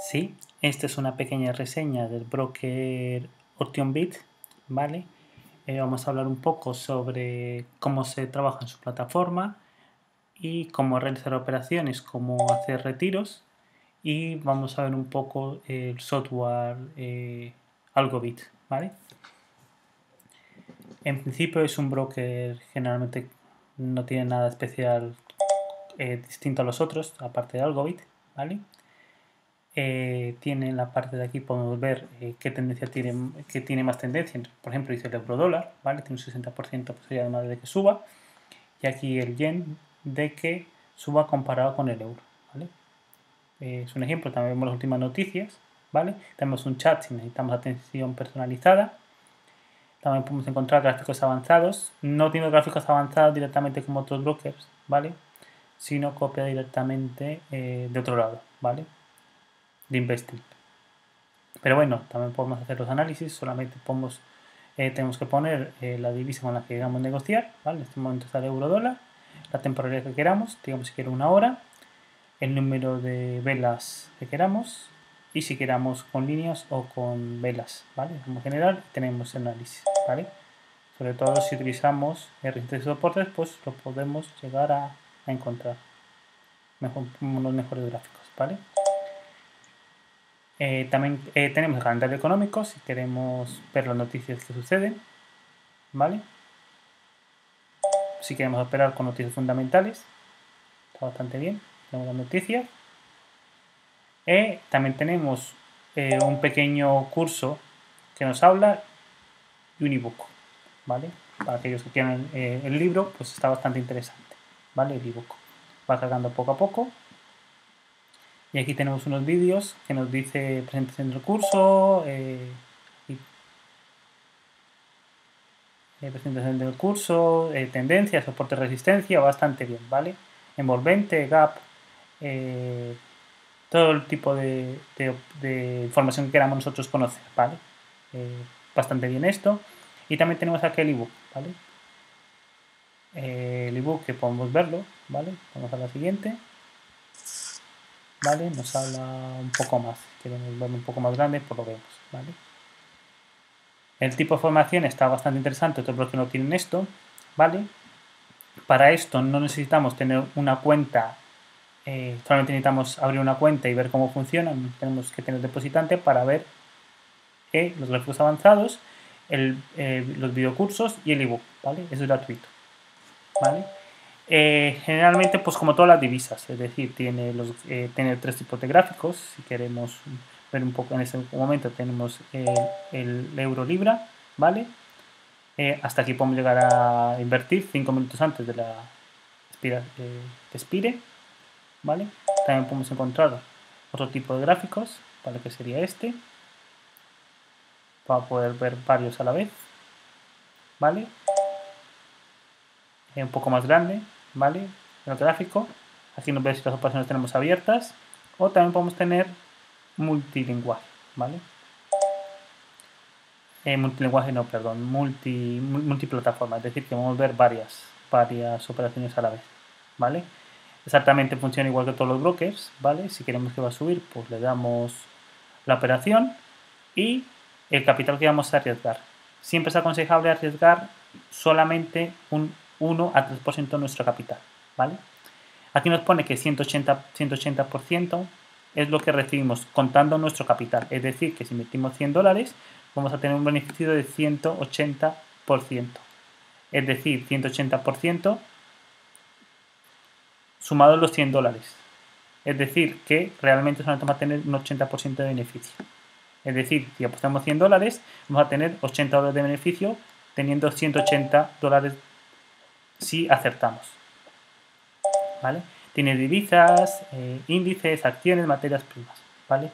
Sí, esta es una pequeña reseña del broker OptionBit, ¿vale? Vamos a hablar un poco sobre cómo se trabaja en su plataforma y cómo realizar operaciones, cómo hacer retiros y vamos a ver un poco el software Algobit, ¿vale? En principio es un broker, generalmente no tiene nada especial distinto a los otros, aparte de Algobit, ¿vale? Tiene en la parte de aquí, podemos ver qué tendencia tiene, que tiene más tendencia. Por ejemplo, dice el euro dólar, ¿vale? Tiene un 60% posibilidad además de que suba. Y aquí el yen de que suba comparado con el euro, ¿vale? Es un ejemplo, también vemos las últimas noticias, ¿vale? Tenemos un chat si necesitamos atención personalizada. También podemos encontrar gráficos avanzados. No tiene gráficos avanzados directamente como otros brokers, ¿vale? Sino copia directamente de otro lado, ¿vale? De Investing. Pero bueno, también podemos hacer los análisis, solamente tenemos que poner la divisa con la que queramos negociar, ¿vale? En este momento está el euro dólar, la temporalidad que queramos, digamos si quiero una hora, el número de velas que queramos y si queramos con líneas o con velas, ¿vale? En general tenemos el análisis, ¿vale? Sobre todo si utilizamos resistencias y soportes, pues lo podemos llegar a encontrar unos mejores gráficos, ¿vale? También tenemos el calendario económico si queremos ver las noticias que suceden, ¿vale? Si queremos operar con noticias fundamentales, está bastante bien, tenemos las noticias. También tenemos un pequeño curso que nos habla y un ebook, ¿vale? Para aquellos que quieran el libro, pues está bastante interesante, ¿vale? El ebook va cargando poco a poco. Y aquí tenemos unos vídeos que nos dice presentación del curso, presentación del curso, tendencias, soporte, resistencia, bastante bien, ¿vale? Envolvente, gap, todo el tipo de información que queramos nosotros conocer, ¿vale? Bastante bien esto. Y también tenemos aquí el ebook, ¿vale? El ebook que podemos verlo, ¿vale? Vamos a la siguiente, ¿vale? Nos habla un poco más, queremos verlo un poco más grande, pues lo vemos, ¿vale? El tipo de formación está bastante interesante, otros bloques no tienen esto, ¿vale? Para esto no necesitamos tener una cuenta, solamente necesitamos abrir una cuenta y ver cómo funciona, no tenemos que tener depositante para ver los gráficos avanzados, los videocursos y el ebook, ¿vale? Eso es gratuito, ¿vale? Generalmente, pues como todas las divisas, es decir, tiene tres tipos de gráficos. Si queremos ver un poco en ese momento, tenemos el euro libra, ¿vale? Hasta aquí podemos llegar a invertir 5 minutos antes de la que expire, ¿vale? También podemos encontrar otro tipo de gráficos, ¿vale? Que sería este, para poder ver varios a la vez, ¿vale? Un poco más grande, ¿vale? El gráfico. Aquí nos ve si las operaciones tenemos abiertas. O también podemos tener multilinguaje, ¿vale? Multilinguaje no, perdón, multiplataforma, es decir, que vamos a ver varias operaciones a la vez, ¿vale? Exactamente funciona igual que todos los brokers, ¿vale? Si queremos que va a subir, pues le damos la operación y el capital que vamos a arriesgar. Siempre es aconsejable arriesgar solamente un 1 a 3% de nuestro capital, ¿vale? Aquí nos pone que 180% es lo que recibimos contando nuestro capital. Es decir, que si metimos $100, vamos a tener un beneficio de 180%. Es decir, 180% sumado los $100. Es decir, que realmente solamente vamos a tener un 80% de beneficio. Es decir, si apostamos $100, vamos a tener $80 de beneficio teniendo $180 si acertamos, ¿vale? Tiene divisas, índices, acciones, materias primas, ¿vale?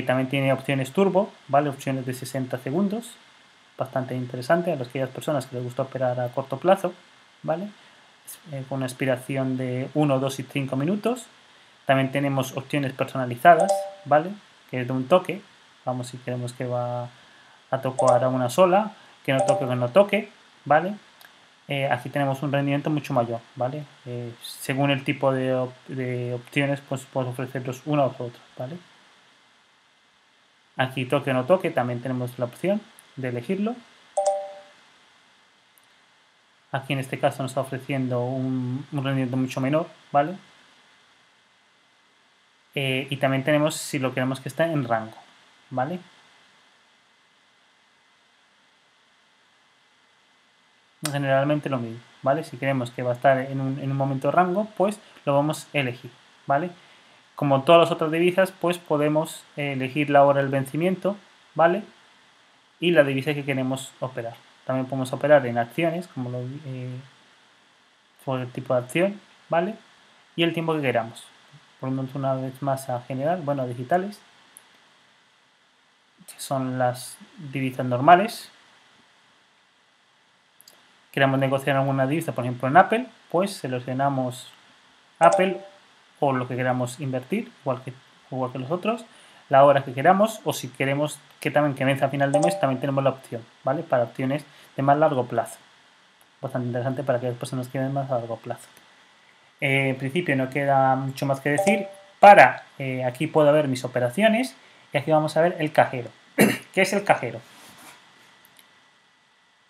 También tiene opciones turbo, ¿vale? Opciones de 60 segundos, bastante interesante a aquellas personas que les gusta operar a corto plazo, ¿vale? Con una expiración de 1, 2 y 5 minutos. También tenemos opciones personalizadas, ¿vale? Que es de un toque, vamos si queremos que va a tocar a una sola, que no toque o que no toque, ¿vale? Aquí tenemos un rendimiento mucho mayor, ¿vale? Según el tipo de opciones, pues puedes ofrecerlos una u otra, ¿vale? Aquí toque o no toque, también tenemos la opción de elegirlo. Aquí en este caso nos está ofreciendo un rendimiento mucho menor, ¿vale? Y también tenemos si lo queremos que esté en rango, ¿vale? Generalmente lo mismo, ¿vale? Si queremos que va a estar en un momento de rango, pues lo vamos a elegir, ¿vale? Como todas las otras divisas, pues podemos elegir la hora del vencimiento, ¿vale? Y la divisa que queremos operar. También podemos operar en acciones, como por el tipo de acción, ¿vale? Y el tiempo que queramos. Volvemos una vez más a general, bueno, a digitales, que son las divisas normales. Queremos negociar alguna divisa, por ejemplo en Apple, pues seleccionamos Apple o lo que queramos invertir, igual que los otros, la hora que queramos, o si queremos que también que vence a final de mes, también tenemos la opción, ¿vale? Para opciones de más largo plazo. Bastante interesante para aquellas personas que ven más a largo plazo. En principio no queda mucho más que decir. Aquí puedo ver mis operaciones y aquí vamos a ver el cajero. ¿Qué es el cajero?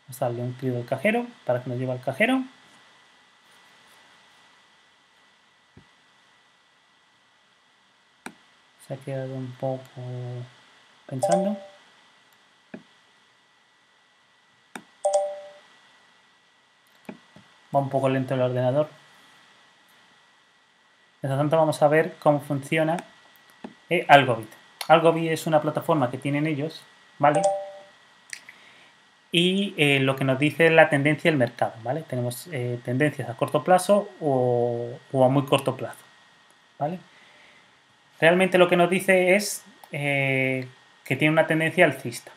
Vamos a darle un clic al cajero para que nos lleve al cajero. Se ha quedado un poco pensando. Va un poco lento el ordenador. Mientras tanto vamos a ver cómo funciona Algobit. Algobit es una plataforma que tienen ellos, ¿vale? Y lo que nos dice es la tendencia del mercado, ¿vale? Tenemos tendencias a corto plazo o a muy corto plazo, ¿vale? Realmente lo que nos dice es que tiene una tendencia alcista.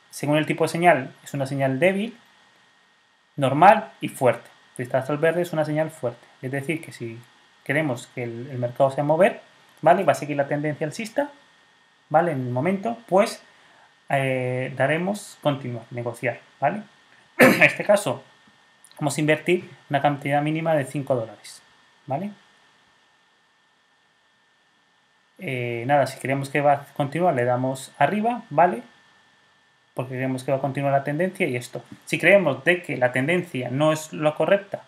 Según el tipo de señal, es una señal débil, normal y fuerte. Si está hasta el verde es una señal fuerte. Es decir, que si queremos que el mercado se mover, ¿vale? Va a seguir la tendencia alcista, ¿vale? En el momento, pues daremos continuar, negociar, ¿vale? En este caso, vamos a invertir una cantidad mínima de $5, ¿vale? Nada, si queremos que va a continuar, le damos arriba, ¿vale? Porque creemos que va a continuar la tendencia y esto. Si creemos de que la tendencia no es la correcta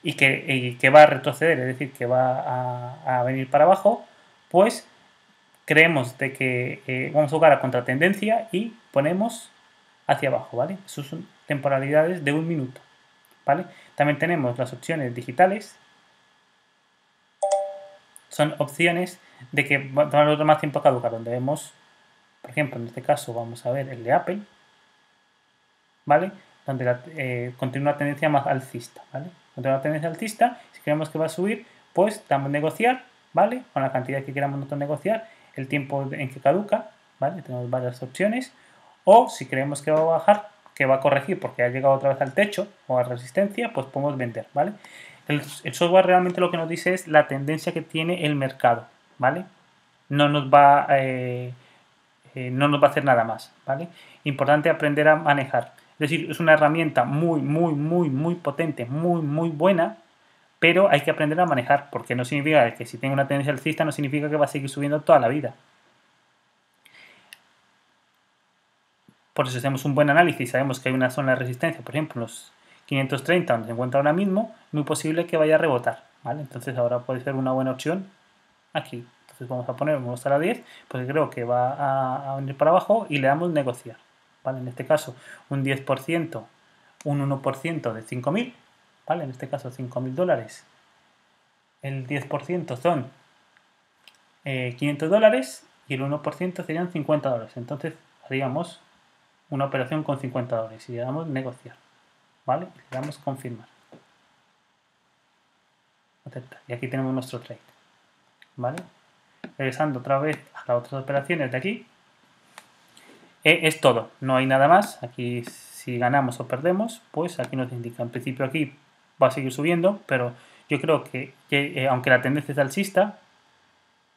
y que va a retroceder, es decir, que va a venir para abajo, pues creemos de que vamos a jugar a contratendencia y ponemos hacia abajo, ¿vale? Eso son temporalidades de 1 minuto, ¿vale? También tenemos las opciones digitales. Son opciones de que van a durar más tiempo a caducar, donde vemos, por ejemplo, en este caso vamos a ver el de Apple, ¿vale? Donde continúa la tendencia más alcista, ¿vale? Continúa la tendencia alcista, si queremos que va a subir, pues damos negociar, ¿vale? Con la cantidad que queramos nosotros negociar, el tiempo en que caduca, ¿vale? Tenemos varias opciones. O si creemos que va a bajar, que va a corregir porque ha llegado otra vez al techo o a resistencia, pues podemos vender, ¿vale? El software realmente lo que nos dice es la tendencia que tiene el mercado, ¿vale? No nos va, no nos va a hacer nada más, ¿vale? Importante aprender a manejar. Es decir, es una herramienta muy potente, muy buena, pero hay que aprender a manejar, porque no significa que si tengo una tendencia alcista, no significa que va a seguir subiendo toda la vida. Por eso hacemos un buen análisis, sabemos que hay una zona de resistencia, por ejemplo, los 530, donde se encuentra ahora mismo, muy posible que vaya a rebotar, ¿vale? Entonces ahora puede ser una buena opción aquí. Entonces vamos a poner, vamos a estar a 10, porque creo que va a venir para abajo y le damos negociar, ¿vale? En este caso, un 10%, un 1% de 5.000, ¿vale? En este caso, $5.000. El 10% son $500 y el 1% serían $50. Entonces haríamos una operación con $50 y le damos negociar, ¿vale? Le damos confirmar. Aceptar. Y aquí tenemos nuestro trade, ¿vale? Regresando otra vez a las otras operaciones de aquí. Es todo, no hay nada más. Aquí si ganamos o perdemos, pues aquí nos indica. En principio aquí va a seguir subiendo, pero yo creo que aunque la tendencia es alcista,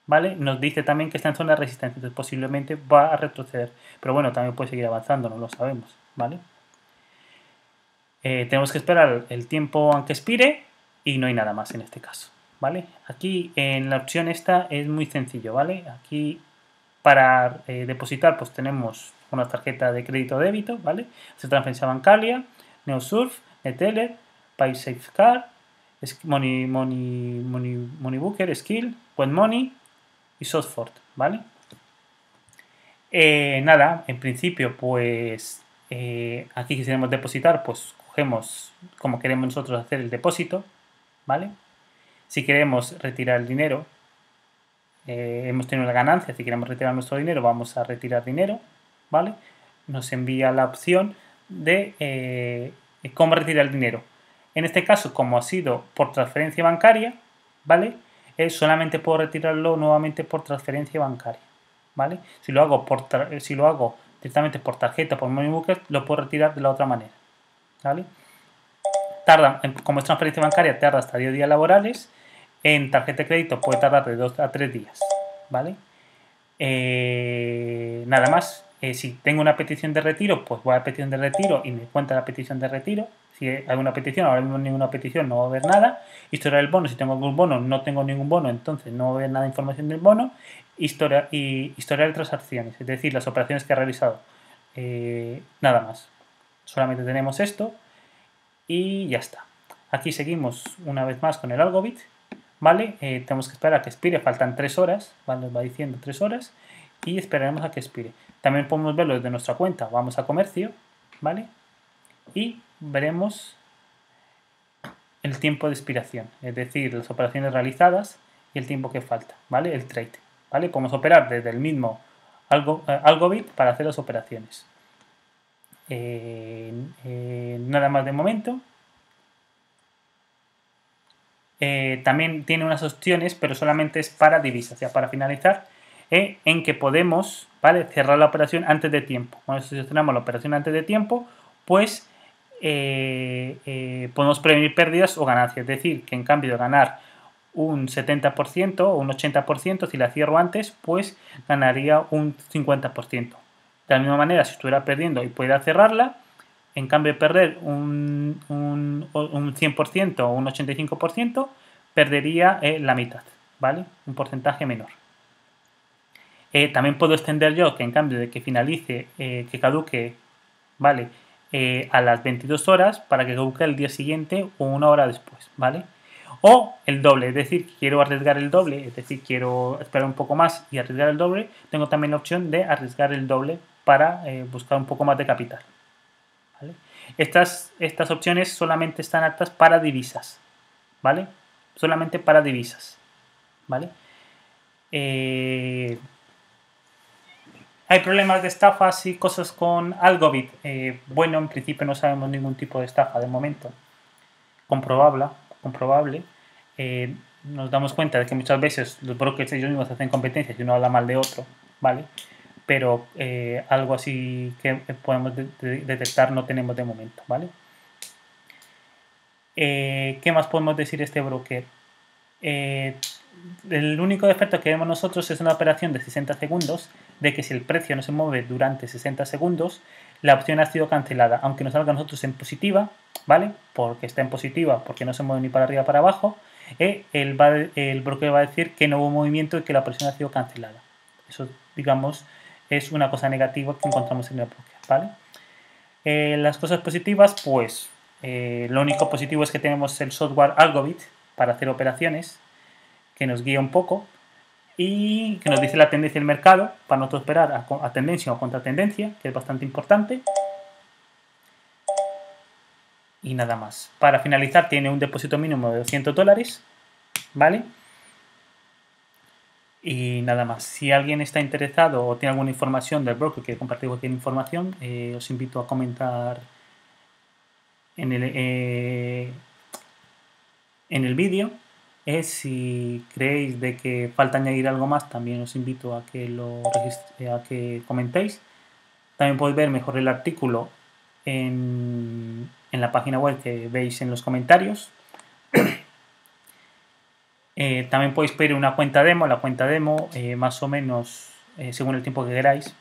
¿vale? Nos dice también que está en zona de resistencia, entonces posiblemente va a retroceder. Pero bueno, también puede seguir avanzando, no lo sabemos, ¿vale? Tenemos que esperar el tiempo aunque expire y no hay nada más en este caso, ¿vale? Aquí en la opción esta es muy sencillo, ¿vale? Aquí Para depositar, pues tenemos una tarjeta de crédito o débito, ¿vale? Se transferencia bancaria, Neosurf, Neteller, PaySafeCard, Moneybooker, Skill, WebMoney y Softfort, ¿vale? Nada, en principio, pues aquí si queremos depositar, pues cogemos como queremos nosotros hacer el depósito, ¿vale? Si queremos retirar el dinero, hemos tenido la ganancia, si queremos retirar nuestro dinero, vamos a retirar dinero, ¿vale? Nos envía la opción de cómo retirar el dinero. En este caso, como ha sido por transferencia bancaria, ¿vale? Solamente puedo retirarlo nuevamente por transferencia bancaria, ¿vale? Si lo hago directamente por tarjeta, por Moneybooker, lo puedo retirar de la otra manera, ¿vale? Como es transferencia bancaria, tarda hasta 10 días laborales. En tarjeta de crédito puede tardar de 2 a 3 días, ¿vale? Nada más. Si tengo una petición de retiro, pues voy a petición de retiro y me cuenta la petición de retiro. Si hay alguna petición, ahora mismo ninguna petición, no va a haber nada. Historia del bono, si tengo algún bono, no tengo ningún bono, entonces no va a haber nada de información del bono. Historia de transacciones, es decir, las operaciones que ha realizado. Nada más. Solamente tenemos esto y ya está. Aquí seguimos una vez más con el Algobit, ¿vale? Tenemos que esperar a que expire, faltan 3 horas, ¿vale? Nos va diciendo 3 horas y esperaremos a que expire. También podemos verlo desde nuestra cuenta, vamos a comercio, ¿vale? Y veremos el tiempo de expiración, es decir, las operaciones realizadas y el tiempo que falta, ¿vale? El trade, ¿vale? Podemos operar desde el mismo Algobit para hacer las operaciones. Nada más de momento. También tiene unas opciones, pero solamente es para divisas, ya para finalizar, en que podemos, ¿vale?, cerrar la operación antes de tiempo. Cuando seleccionamos la operación antes de tiempo, pues podemos prevenir pérdidas o ganancias. Es decir, que en cambio de ganar un 70% o un 80%, si la cierro antes, pues ganaría un 50%. De la misma manera, si estuviera perdiendo y pudiera cerrarla, en cambio de perder un 100% o un 85%, perdería la mitad, ¿vale? Un porcentaje menor. También puedo extender yo que en cambio de que finalice, que caduque, ¿vale? A las 22 horas para que caduque el día siguiente o una hora después, ¿vale? O el doble, es decir, quiero arriesgar el doble, es decir, quiero esperar un poco más y arriesgar el doble, tengo también la opción de arriesgar el doble para buscar un poco más de capital, ¿vale? Estas opciones solamente están aptas para divisas, ¿vale? Solamente para divisas, ¿vale? ¿Hay problemas de estafas y cosas con Algobit? Bueno, en principio no sabemos ningún tipo de estafa de momento. Comprobable. Nos damos cuenta de que muchas veces los brokers ellos mismos hacen competencias y uno habla mal de otro, ¿vale? Pero algo así que podemos detectar no tenemos de momento, ¿vale? ¿Qué más podemos decir de este broker? El único defecto que vemos nosotros es una operación de 60 segundos, de que si el precio no se mueve durante 60 segundos, la opción ha sido cancelada, aunque nos salga a nosotros en positiva, ¿vale? Porque está en positiva, porque no se mueve ni para arriba ni para abajo, el broker va a decir que no hubo movimiento y que la operación ha sido cancelada. Eso, digamos, es una cosa negativa que encontramos en el broker, ¿vale? Las cosas positivas, pues lo único positivo es que tenemos el software Algobit para hacer operaciones, que nos guía un poco y que nos dice la tendencia del mercado para nosotros esperar a tendencia o contra tendencia, que es bastante importante. Y nada más. Para finalizar, tiene un depósito mínimo de 200 dólares, ¿vale? Y nada más. Si alguien está interesado o tiene alguna información del broker, quiere compartir cualquier información, os invito a comentar en el vídeo. Si creéis de que falta añadir algo más, también os invito a que a que comentéis. También podéis ver mejor el artículo en la página web que veis en los comentarios. También podéis pedir una cuenta demo. La cuenta demo, más o menos, según el tiempo que queráis,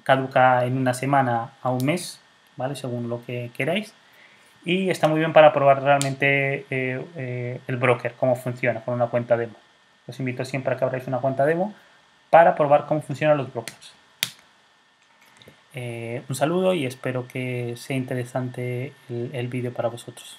caduca en una semana a un mes, ¿vale? Según lo que queráis. Y está muy bien para probar realmente el broker, cómo funciona con una cuenta demo. Os invito siempre a que abráis una cuenta demo para probar cómo funcionan los brokers. Un saludo y espero que sea interesante el vídeo para vosotros.